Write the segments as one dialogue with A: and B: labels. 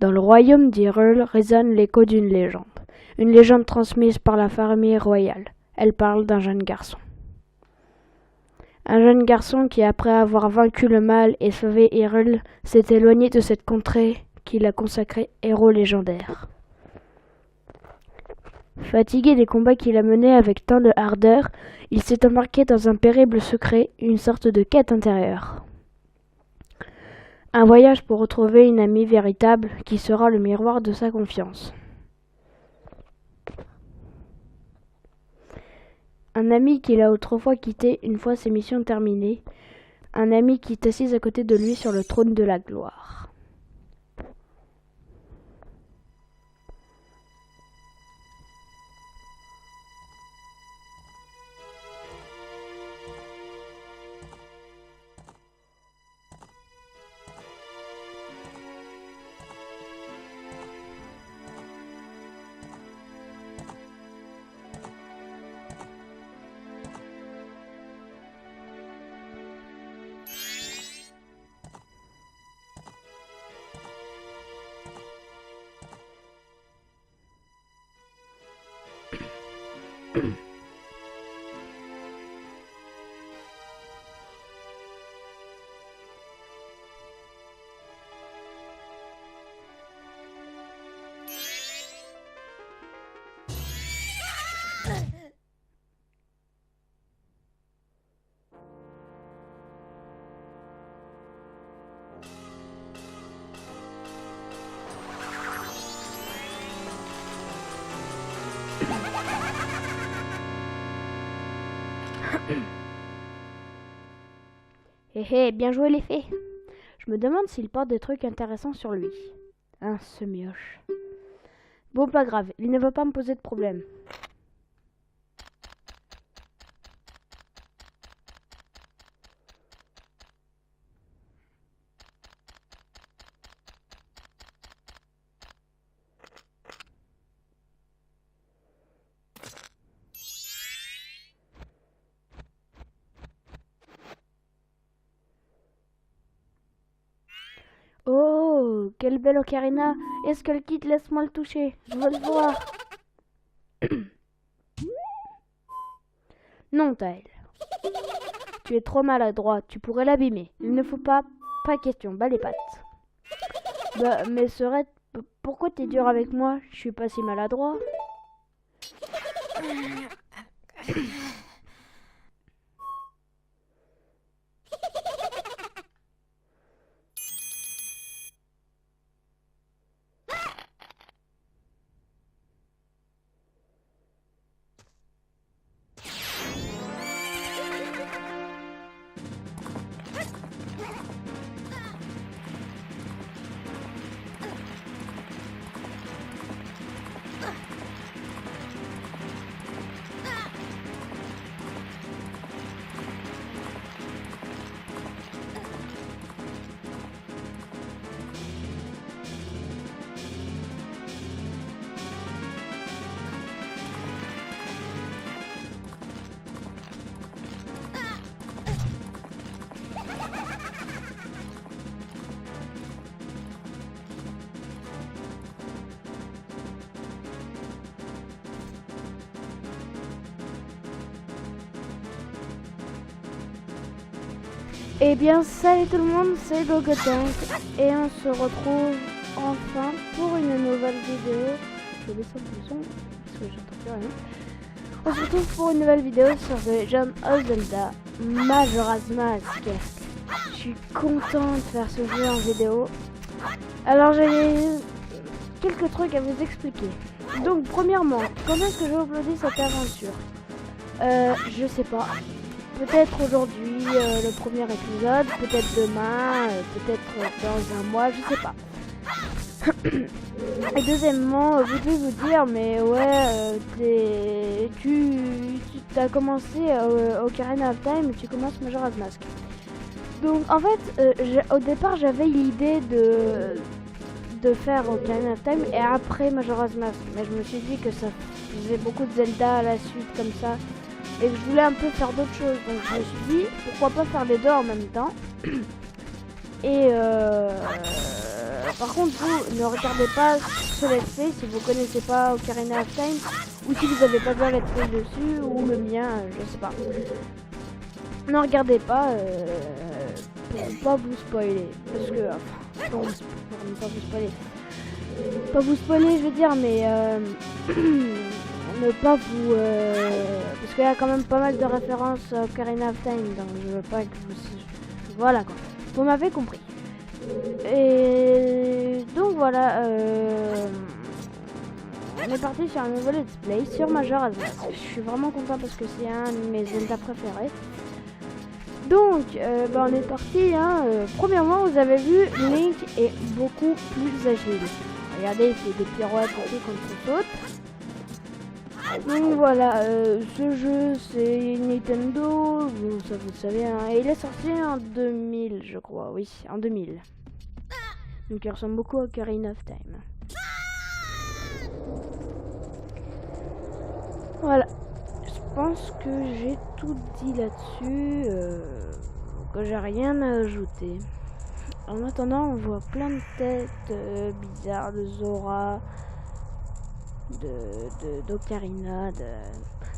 A: Dans le royaume d'Hyrule résonne l'écho d'une légende. Une légende transmise par la famille royale. Elle parle d'un jeune garçon. Un jeune garçon qui, après avoir vaincu le mal et sauvé Hyrule, s'est éloigné de cette contrée qu'il a consacrée héros légendaire. Fatigué des combats qu'il a menés avec tant de ardeur, il s'est embarqué dans un périple secret, une sorte de quête intérieure. Un voyage pour retrouver une amie véritable qui sera le miroir de sa confiance. Un ami qu'il a autrefois quitté une fois ses missions terminées. Un ami qui est assis à côté de lui sur le trône de la gloire. Hé hé, bien joué les fées. Je me demande s'il porte des trucs intéressants sur lui. Hein, ce mioche. Bon, pas grave, il ne va pas me poser de problème. Oh, quelle belle ocarina. Est-ce qu'elle quitte? Laisse-moi le toucher. Je veux le voir. Non, Taël. Tu es trop maladroit. Tu pourrais l'abîmer. Il ne faut pas... Pas question. Bas les pattes. Bah, mais Serette, pourquoi t'es dur avec moi? Je suis pas si maladroit. Eh bien, salut tout le monde, c'est Gogotank et on se retrouve enfin pour une nouvelle vidéo. Je vais descendre le son parce que j'entends plus rien. On se retrouve pour une nouvelle vidéo sur The Legend of Zelda Majora's Mask. Je suis content de faire ce jeu en vidéo. Alors j'ai quelques trucs à vous expliquer. Donc premièrement, quand est-ce que je vais uploader cette aventure? Je sais pas. Peut-être aujourd'hui le premier épisode, peut-être demain, peut-être dans un mois, je sais pas. Et deuxièmement, je voulais vous dire, mais ouais, tu as commencé Ocarina of Time et tu commences Majora's Mask. Donc en fait, au départ j'avais l'idée de faire Ocarina of Time et après Majora's Mask. Mais je me suis dit que ça faisait beaucoup de Zelda à la suite comme ça. Et que je voulais un peu faire d'autres choses, donc je me suis dit pourquoi pas faire les deux en même temps. Et par contre, vous ne regardez pas ce let's play si vous connaissez pas Ocarina of Time ou si vous avez pas bien let's play dessus ou le mien, je sais pas. Ne regardez pas pour pas vous spoiler parce que pour ne pas vous spoiler. Pas vous spoiler, je veux dire, mais ne pas vous parce qu'il y a quand même pas mal de références à Ocarina of Time, donc je veux pas que vous voilà quoi. Vous m'avez compris. Et donc voilà, on est parti sur un nouveau let's play sur Majora's Mask. Je suis vraiment content parce que c'est un de mes Zelda préférés. Donc, on est parti. Hein, premièrement, vous avez vu, Link est beaucoup plus agile. Regardez, il fait des pirouettes aussi quand il saute. Donc voilà, ce jeu c'est Nintendo, ça vous le savez, hein, et il est sorti en 2000, je crois, oui, en 2000. Donc il ressemble beaucoup à Ocarina of Time. Voilà, je pense que j'ai tout dit là-dessus, que j'ai rien à ajouter. En attendant, on voit plein de têtes bizarres de Zora, d'Ocarina.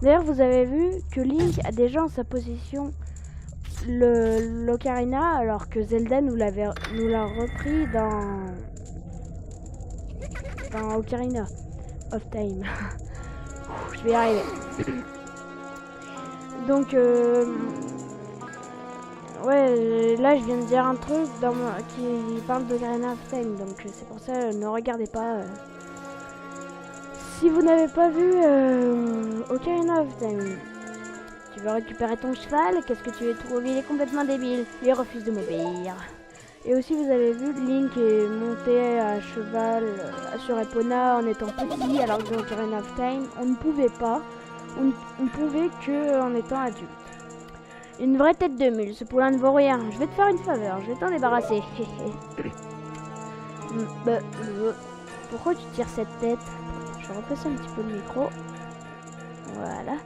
A: D'ailleurs, vous avez vu que Link a déjà en sa position l'Ocarina, alors que Zelda nous l'a repris dans Ocarina of Time. Je vais y arriver. Donc, ouais, là je viens de dire un truc qui parle d'Ocarina of Time, donc c'est pour ça, ne regardez pas. Si vous n'avez pas vu Ocarina of Time, tu veux récupérer ton cheval, qu'est-ce que tu veux trouver? Il est complètement débile, il refuse de m'obéir. Et aussi vous avez vu, Link est monté à cheval sur Epona en étant petit, alors que dans Ocarina of Time, on ne pouvait pas, on pouvait que en étant adulte. Une vraie tête de mule, ce poulain ne vaut rien. Je vais te faire une faveur, je vais t'en débarrasser. Pourquoi tu tires cette tête? Je vais replacer un petit peu le micro. Voilà.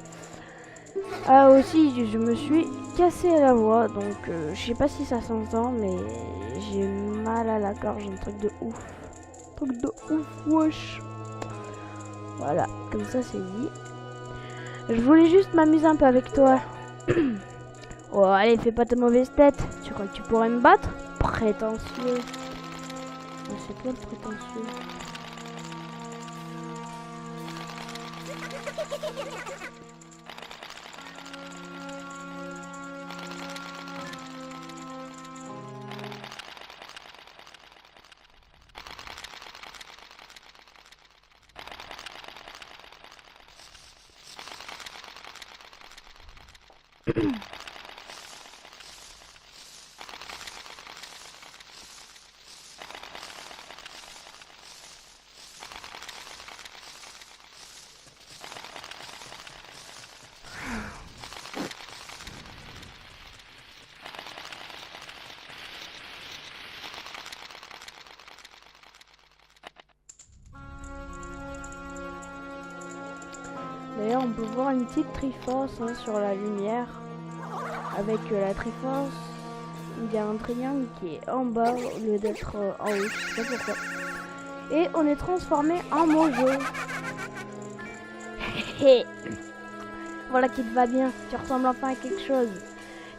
A: Ah aussi, je me suis cassé la voix, donc je sais pas si ça s'entend, mais j'ai mal à la gorge, un truc de ouf. Truc de ouf, wesh. Voilà, comme ça c'est dit. Je voulais juste m'amuser un peu avec toi. Oh, allez, fais pas ta mauvaise tête. Tu crois que tu pourrais me battre? Prétentieux. Oh, c'est toi le prétentieux. D'ailleurs, on peut voir une petite Triforce hein, sur la lumière. Avec la Triforce, il y a un triangle qui est en bas au lieu d'être en haut. Je sais pas pourquoi. Et on est transformé en Mojo. Voilà qui te va bien. Tu ressembles enfin à quelque chose.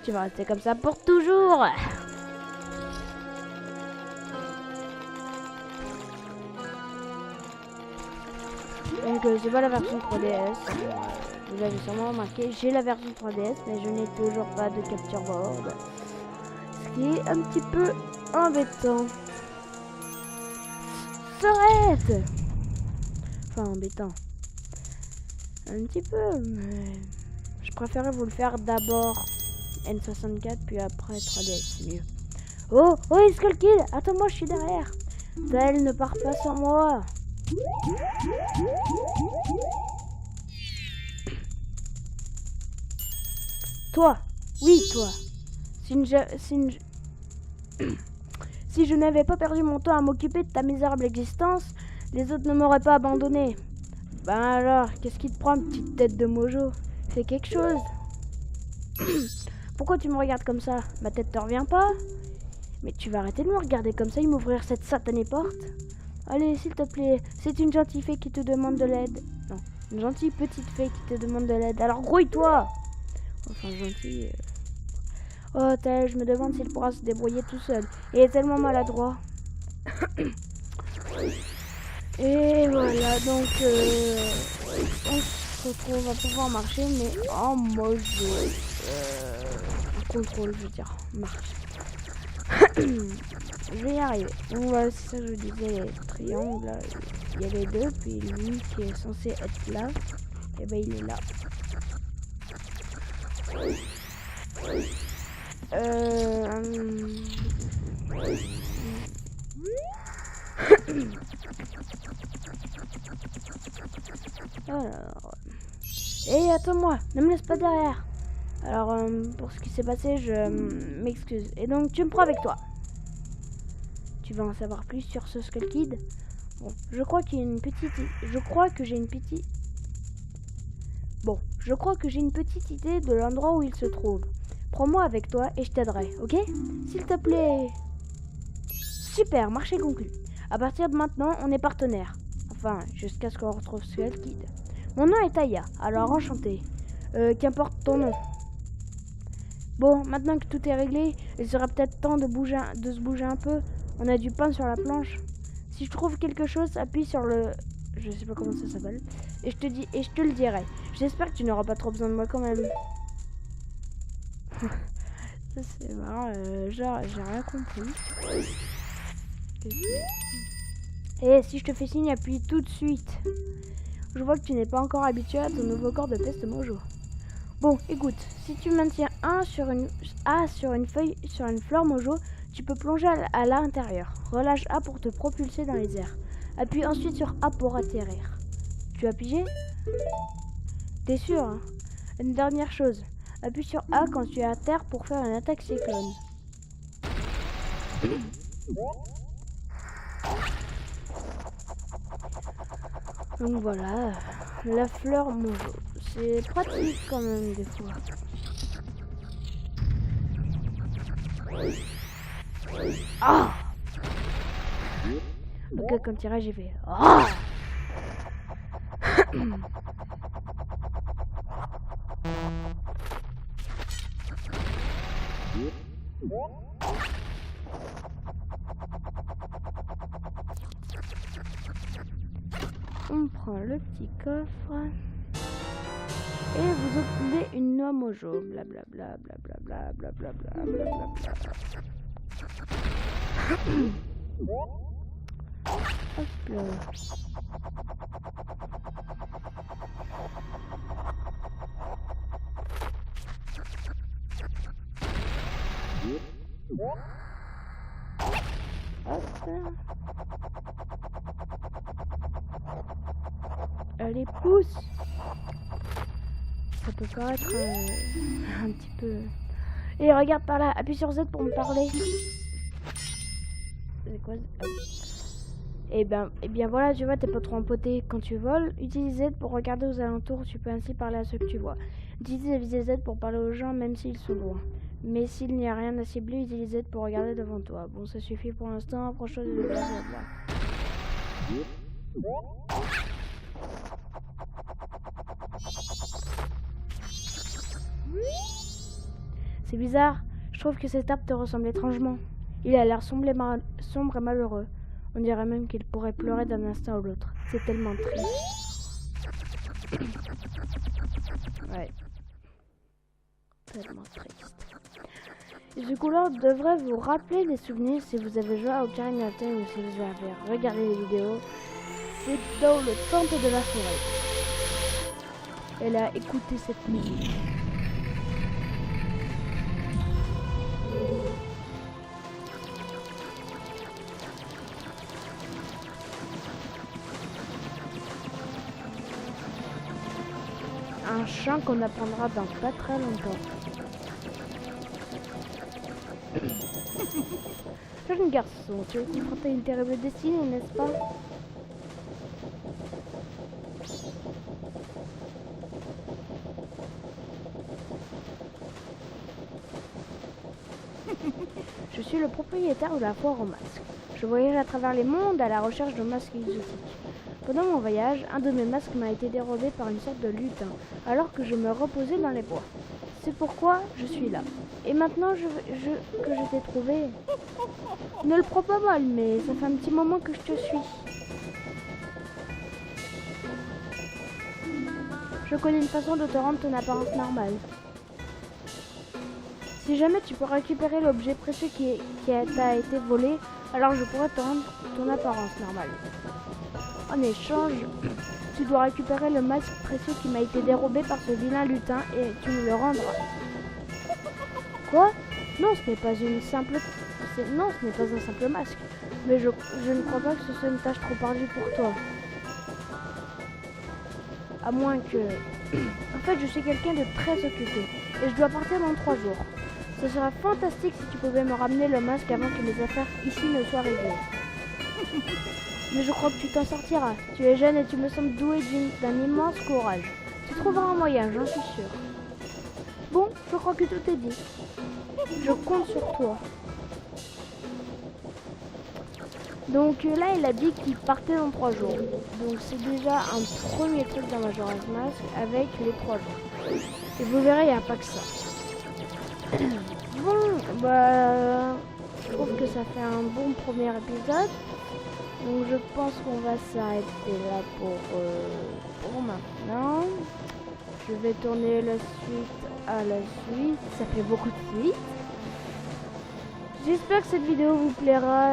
A: Tu vas rester comme ça pour toujours. Donc c'est pas la version 3DS, vous l'avez sûrement remarqué, j'ai la version 3DS mais je n'ai toujours pas de capture board, ce qui est un petit peu embêtant. S'arrête. Enfin embêtant, un petit peu, mais je préférais vous le faire d'abord N64 puis après 3DS, c'est mieux. Oh, oh Skull Kid, attends-moi, je suis derrière. Tel ne part pas sans moi. Toi, oui toi. Si je n'avais pas perdu mon temps à m'occuper de ta misérable existence, les autres ne m'auraient pas abandonné. Ben alors, qu'est-ce qui te prend, petite tête de mojo? Fais quelque chose. Pourquoi tu me regardes comme ça? Ma tête te revient pas? Mais tu vas arrêter de me regarder comme ça et m'ouvrir cette satanée porte? Allez, s'il te plaît, c'est une gentille fée qui te demande de l'aide. Non, une gentille petite fée qui te demande de l'aide. Alors grouille-toi! Enfin, gentil... Oh, tel, je me demande s'il pourra se débrouiller tout seul. Il est tellement maladroit. Et voilà, donc on se retrouve à pouvoir marcher, mais en mode contrôle, je veux dire, marche. Je vais y arriver. Donc voilà, c'est ça que je vous disais, les triangles, là, il y a les deux, puis lui qui est censé être là, et ben il est là. Alors... Et attends-moi, ne me laisse pas derrière. Alors, pour ce qui s'est passé, je m'excuse. Et donc, tu me prends avec toi. Tu veux en savoir plus sur ce Skull Kid? Bon, je crois qu'il y a une petite... Je crois que j'ai une petite... Bon, je crois que j'ai une petite idée de l'endroit où il se trouve. Prends-moi avec toi et je t'aiderai, ok? S'il te plaît. Super, marché conclu. À partir de maintenant, on est partenaires. Enfin, jusqu'à ce qu'on retrouve Skull Kid. Mon nom est Aya, alors enchanté. Qu'importe ton nom. Bon, maintenant que tout est réglé, il sera peut-être temps de se bouger un peu. On a du pain sur la planche. Si je trouve quelque chose, appuie sur le... Je sais pas comment ça s'appelle. Et je te le dirai. J'espère que tu n'auras pas trop besoin de moi quand même. Ça c'est marrant, genre j'ai rien compris. Et si je te fais signe, appuie tout de suite. Je vois que tu n'es pas encore habitué à ton nouveau corps de peste mojo. Bon, écoute, si tu maintiens A sur une fleur mojo, tu peux plonger à l'intérieur. Relâche A pour te propulser dans les airs. Appuie ensuite sur A pour atterrir. Tu as pigé? T'es sûr, hein? Une dernière chose. Appuie sur A quand tu es à terre pour faire une attaque cyclone. Donc voilà, la fleur mojo. C'est pratique quand même des fois. Ah! Ok, quand il j'ai fait ah! On prend le petit coffre et vous obtenez une noix mojo. Blablabla, blablabla, blablabla, blablabla. Hop là. Hop. Allez, pousse. Ça peut paraître un petit peu... Et regarde par là, appuie sur Z pour me parler. C'est quoi? Et bien voilà, tu vois, t'es pas trop empoté. Quand tu voles, utilise Z pour regarder aux alentours. Tu peux ainsi parler à ceux que tu vois. Utilise et viser Z pour parler aux gens, même s'ils sont loin. Mais s'il n'y a rien à cibler, utilise Z pour regarder devant toi. Bon, ça suffit pour l'instant. Approche-toi de là. C'est bizarre. Je trouve que cet arbre te ressemble étrangement. Il a l'air sombre et malheureux. On dirait même qu'il pourrait pleurer d'un instant à l'autre. C'est tellement triste. Ouais. Tellement triste. Et ce couleur devrait vous rappeler des souvenirs si vous avez joué à Ocarina of Time ou si vous avez regardé les vidéos. C'est dans le temple de la forêt. Elle a écouté cette musique. Un chant qu'on apprendra dans pas très longtemps. Jeune garçon, tu es confronté à une terrible destinée, n'est-ce pas? Je suis le propriétaire de la foire aux masques. Je voyage à travers les mondes à la recherche de masques exotiques. Pendant mon voyage, un de mes masques m'a été dérobé par une sorte de lutin, alors que je me reposais dans les bois. C'est pourquoi je suis là. Et maintenant que je t'ai trouvé... Ne le prends pas mal, mais ça fait un petit moment que je te suis. Je connais une façon de te rendre ton apparence normale. Si jamais tu peux récupérer l'objet précieux qui t'a été volé, alors je pourrais te rendre ton apparence normale. En échange, tu dois récupérer le masque précieux qui m'a été dérobé par ce vilain lutin et tu me le rendras. Quoi? Non, ce n'est pas un simple masque. Mais je ne crois pas que ce soit une tâche trop ardue pour toi. À moins que... En fait, je suis quelqu'un de très occupé et je dois partir dans 3 jours. Ce serait fantastique si tu pouvais me ramener le masque avant que mes affaires ici ne soient réglées. Mais je crois que tu t'en sortiras. Tu es jeune et tu me sembles doué d'un immense courage. Tu trouveras un moyen, j'en suis sûre. Bon, je crois que tout est dit. Je compte sur toi. Donc là, il a dit qu'il partait dans 3 jours. Donc c'est déjà un premier truc dans Majora's Mask avec les 3 jours. Et vous verrez, il n'y a pas que ça. Bon, bah, je trouve que ça fait un bon premier épisode. Donc je pense qu'on va s'arrêter là pour maintenant. Je vais tourner la suite à la suite. Ça fait beaucoup de suite. J'espère que cette vidéo vous plaira.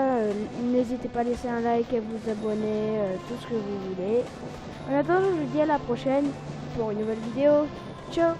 A: N'hésitez pas à laisser un like, à vous abonner, tout ce que vous voulez. En attendant, je vous dis à la prochaine pour une nouvelle vidéo. Ciao!